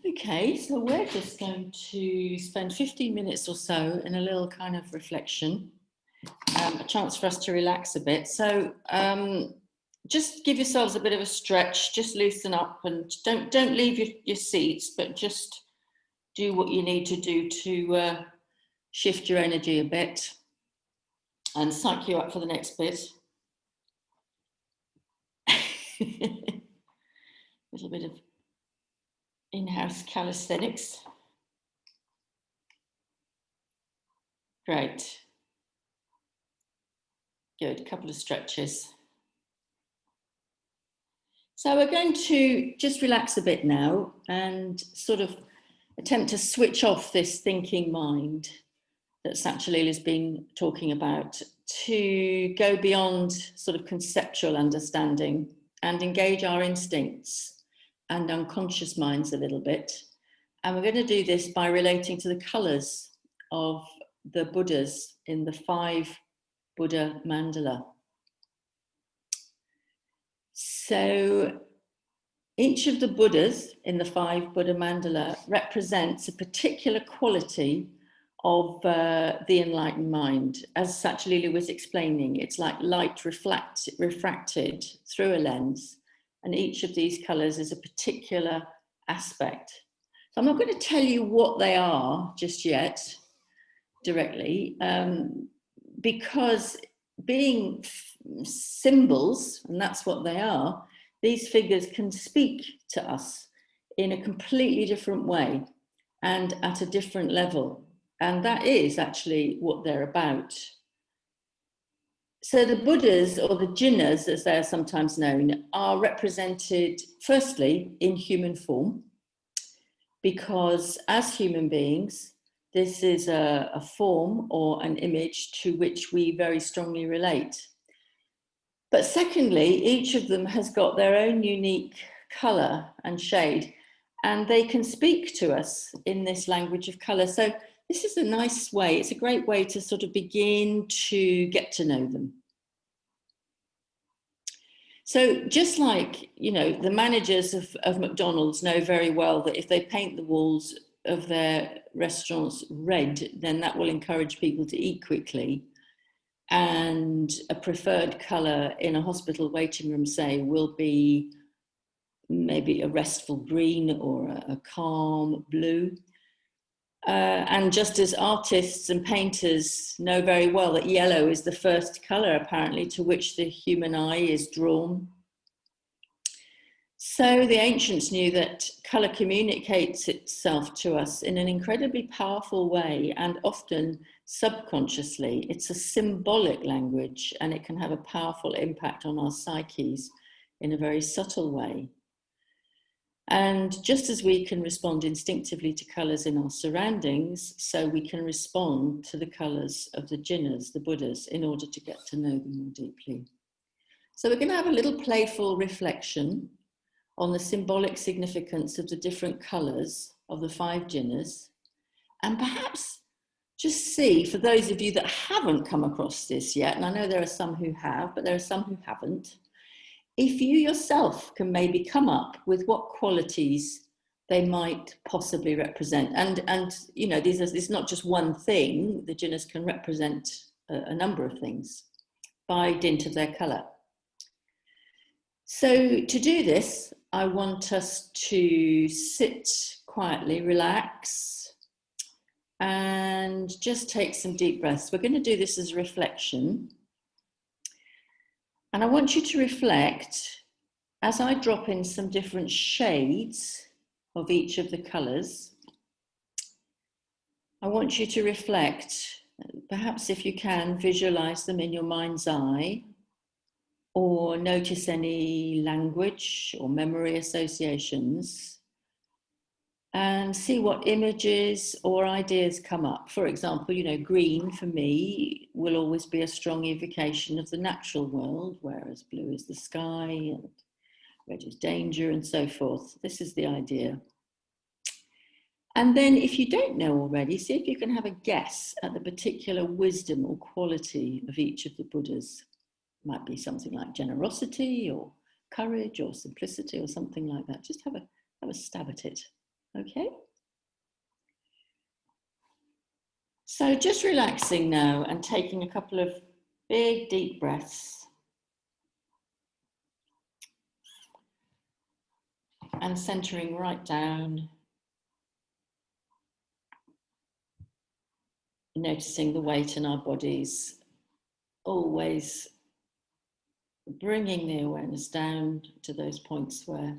Okay, so we're just going to spend 15 minutes or so in a little kind of reflection, a chance for us to relax a bit. So just give yourselves a bit of a stretch, just loosen up, and don't leave your seats, but just do what you need to do to shift your energy a bit and psych you up for the next bit. A little bit of in-house calisthenics. Great. Good, a couple of stretches. So we're going to just relax a bit now and sort of attempt to switch off this thinking mind that Satyalila has been talking about, to go beyond sort of conceptual understanding and engage our instincts and unconscious minds a little bit. And we're going to do this by relating to the colours of the Buddhas in the 5 Buddha mandala. So each of the Buddhas in the 5 Buddha mandala represents a particular quality of the enlightened mind. As Satyalila was explaining, it's like light refracted through a lens, and each of these colours is a particular aspect. So I'm not going to tell you what they are just yet, directly, because being symbols, and that's what they are, these figures can speak to us in a completely different way and at a different level. And that is actually what they're about. So the Buddhas, or the jinnas as they're sometimes known, are represented firstly in human form, because as human beings, this is a form or an image to which we very strongly relate. But secondly, each of them has got their own unique colour and shade, and they can speak to us in this language of colour. So this is a nice way, it's a great way to sort of begin to get to know them. So just like, you know, the managers of McDonald's know very well that if they paint the walls of their restaurants red, then that will encourage people to eat quickly. And a preferred colour in a hospital waiting room, say, will be maybe a restful green or a calm blue. And just as artists and painters know very well that yellow is the first colour, apparently, to which the human eye is drawn. So the ancients knew that colour communicates itself to us in an incredibly powerful way, and often subconsciously. It's a symbolic language, and it can have a powerful impact on our psyches in a very subtle way. And just as we can respond instinctively to colours in our surroundings, so we can respond to the colours of the jinnas, the Buddhas, in order to get to know them more deeply. So we're going to have a little playful reflection on the symbolic significance of the different colours of the 5 jinnas, and perhaps just see, for those of you that haven't come across this yet, and I know there are some who have, but there are some who haven't, if you yourself can maybe come up with what qualities they might possibly represent. And you know, this is not just one thing. The jinnas can represent a number of things by dint of their colour. So to do this, I want us to sit quietly, relax, and just take some deep breaths. We're going to do this as a reflection. And I want you to reflect, as I drop in some different shades of each of the colours, I want you to reflect, perhaps if you can, visualise them in your mind's eye, or notice any language or memory associations, and see what images or ideas come up. For example, you know, green for me will always be a strong evocation of the natural world, whereas blue is the sky and red is danger and so forth. This is the idea. And then if you don't know already, see if you can have a guess at the particular wisdom or quality of each of the Buddhas. It might be something like generosity or courage or simplicity or something like that. Just have a stab at it. Okay. So just relaxing now and taking a couple of big, deep breaths. And centering right down. Noticing the weight in our bodies. Always bringing the awareness down to those points where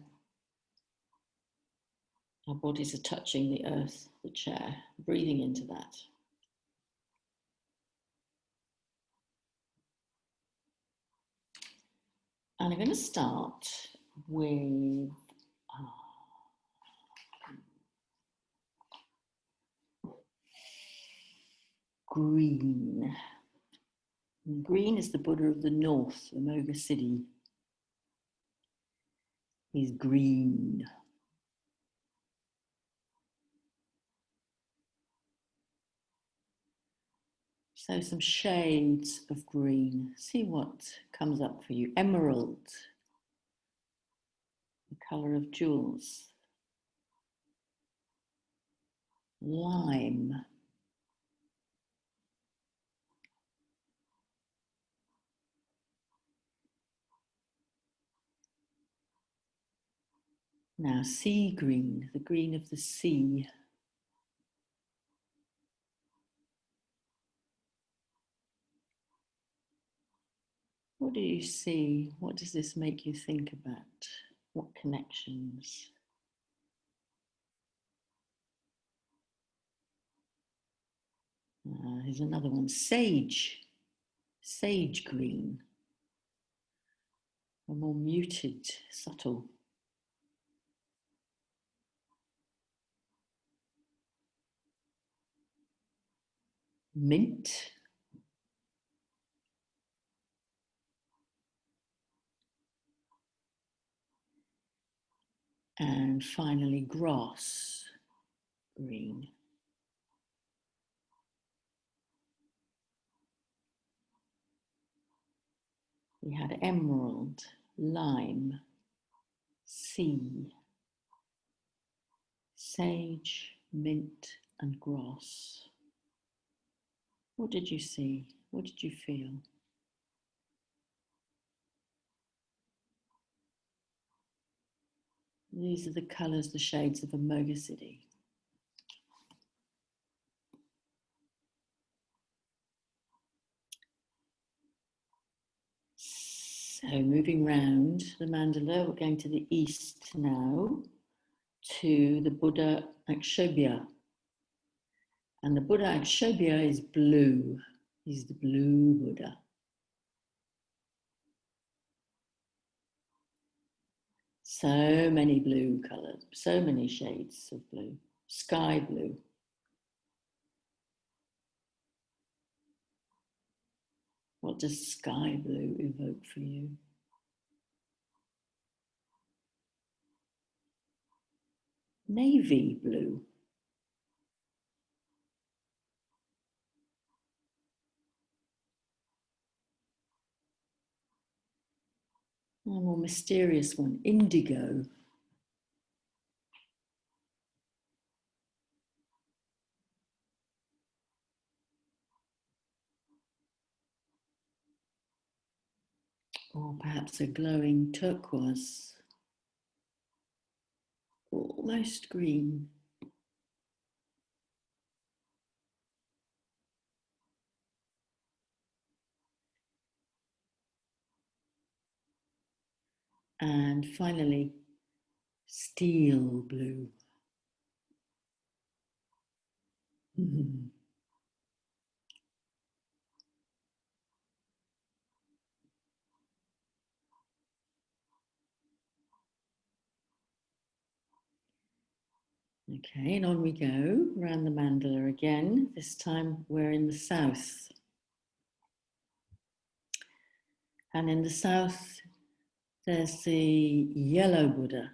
our bodies are touching the earth, the chair, breathing into that. And I'm going to start with green. Green is the Buddha of the North, the Moga City. He's green. So some shades of green. See what comes up for you. Emerald, the colour of jewels. Lime. Now sea green, the green of the sea. What do you see? What does this make you think about? What connections? Here's another one, sage. Sage green. A more muted, subtle. Mint. And finally, grass green. We had emerald, lime, sea, sage, mint, and grass. What did you see? What did you feel? These are the colours, the shades of a Moga City. So moving round the mandala, we're going to the east now, to the Buddha Akshobhya. And the Buddha Akshobhya is blue. He's the blue Buddha. So many blue colours, so many shades of blue. Sky blue. What does sky blue evoke for you? Navy blue. A more mysterious one, indigo. Or perhaps a glowing turquoise. Almost green. And finally, steel blue. Mm. Okay, and on we go, around the mandala again. This time we're in the south. And in the south, there's the yellow Buddha,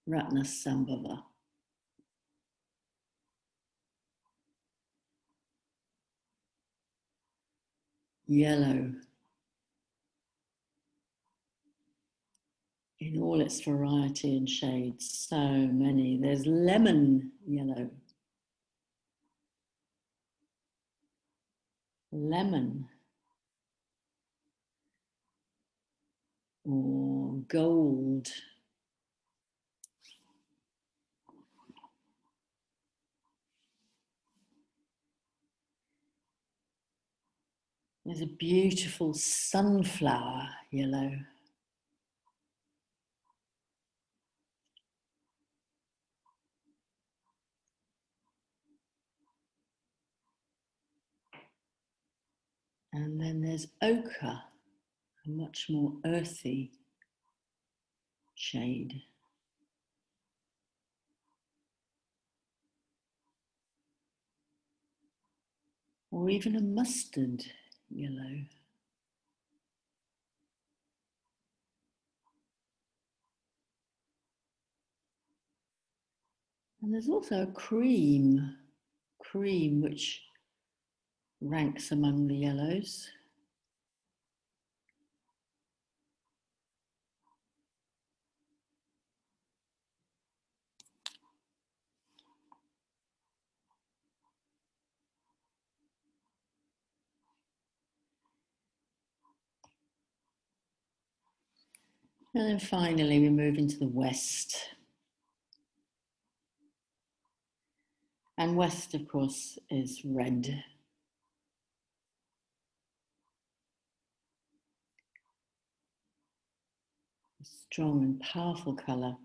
Ratnasambhava. Yellow. in all its variety and shades. So many. There's lemon yellow. Lemon. Or gold. There's a beautiful sunflower yellow. And then there's ochre, a much more earthy shade. Or even a mustard yellow. And there's also a cream which ranks among the yellows. And then finally we move into the west. And west, of course, is red. A strong and powerful colour,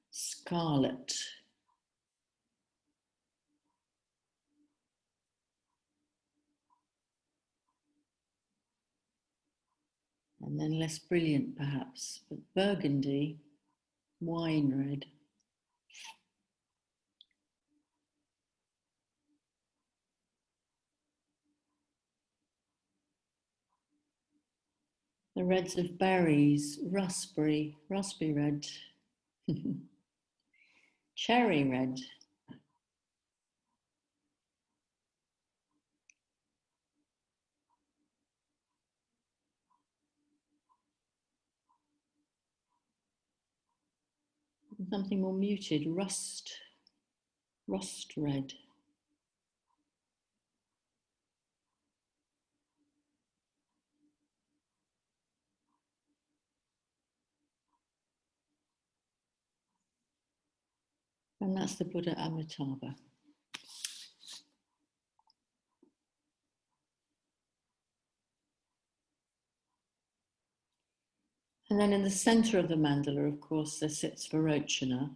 scarlet. And then less brilliant perhaps, but burgundy, wine red. The reds of berries, raspberry red, cherry red. Something more muted, rust red. And that's the Buddha Amitabha. And then in the center of the mandala, of course, there sits Varochana,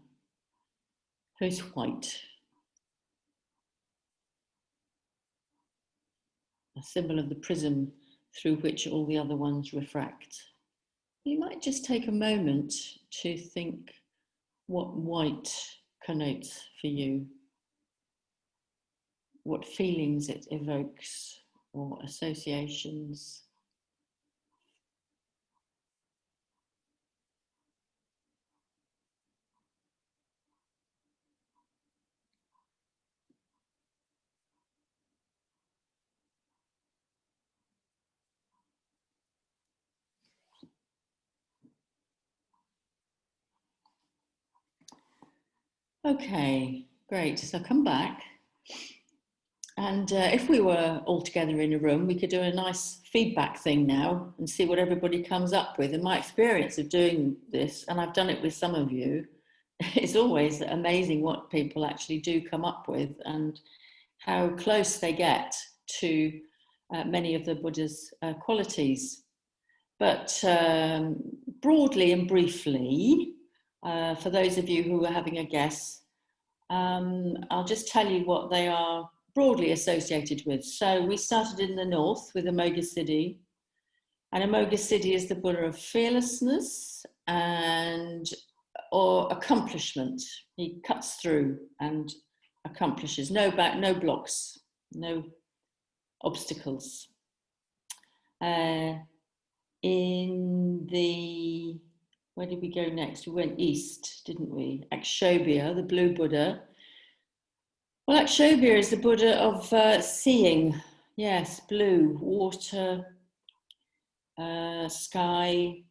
who's white, a symbol of the prism through which all the other ones refract. You might just take a moment to think what white connotes for you, what feelings it evokes or associations. Okay, great. So come back. And if we were all together in a room, we could do a nice feedback thing now and see what everybody comes up with. And my experience of doing this, and I've done it with some of you, it's always amazing what people actually do come up with and how close they get to many of the Buddha's qualities. But broadly and briefly, for those of you who are having a guess, I'll just tell you what they are broadly associated with. So we started in the north with Amoghasiddhi, and Amoghasiddhi is the Buddha of fearlessness or accomplishment. He cuts through and accomplishes, no blocks, no obstacles. Where did we go next? We went east, didn't we? Akshobhya, the blue Buddha. Well, Akshobhya is the Buddha of seeing. Yes, blue, water, sky,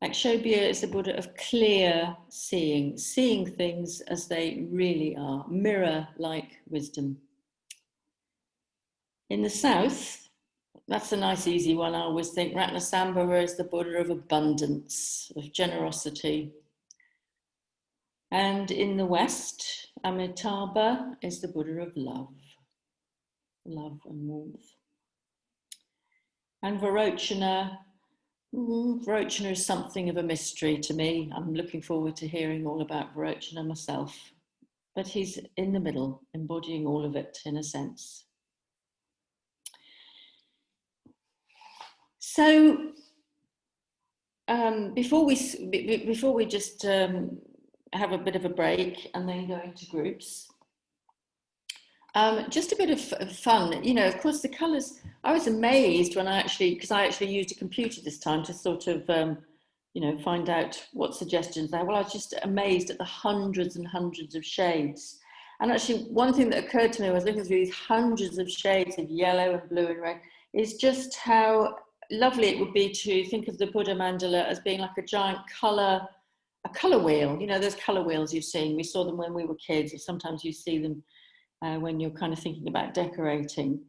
Akshobhya is the Buddha of clear seeing, seeing things as they really are, mirror-like wisdom. In the south, that's a nice easy one. I always think Ratnasambhava is the Buddha of abundance, of generosity. And in the west, Amitabha is the Buddha of love, love and warmth. And Varochana is something of a mystery to me. I'm looking forward to hearing all about Varochana myself. But he's in the middle, embodying all of it in a sense. So before we just have a bit of a break and then go into groups, just a bit of fun. You know, of course, the colours. I was amazed when because I actually used a computer this time to sort of, you know, find out what suggestions there. Well, I was just amazed at the hundreds and hundreds of shades. And actually, one thing that occurred to me was looking through these hundreds of shades of yellow and blue and red is just how lovely it would be to think of the Buddha mandala as being like a giant colour wheel. You know, those colour wheels you've seen. We saw them when we were kids, or sometimes you see them when you're kind of thinking about decorating.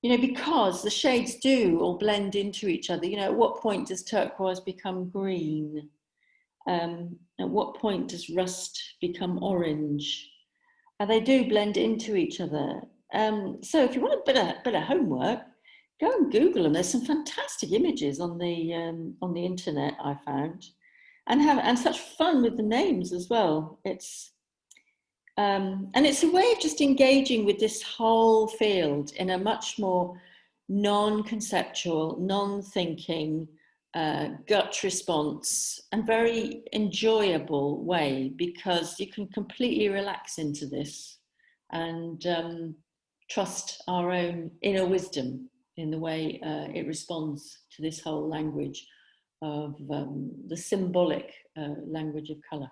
You know, because the shades do all blend into each other. You know, at what point does turquoise become green? At what point does rust become orange? And they do blend into each other. So if you want a bit of homework, go and Google them. There's some fantastic images on the internet I found, and such fun with the names as well. And it's a way of just engaging with this whole field in a much more non-conceptual, non-thinking, gut response and very enjoyable way, because you can completely relax into this and trust our own inner wisdom in the way it responds to this whole language of the symbolic language of colour.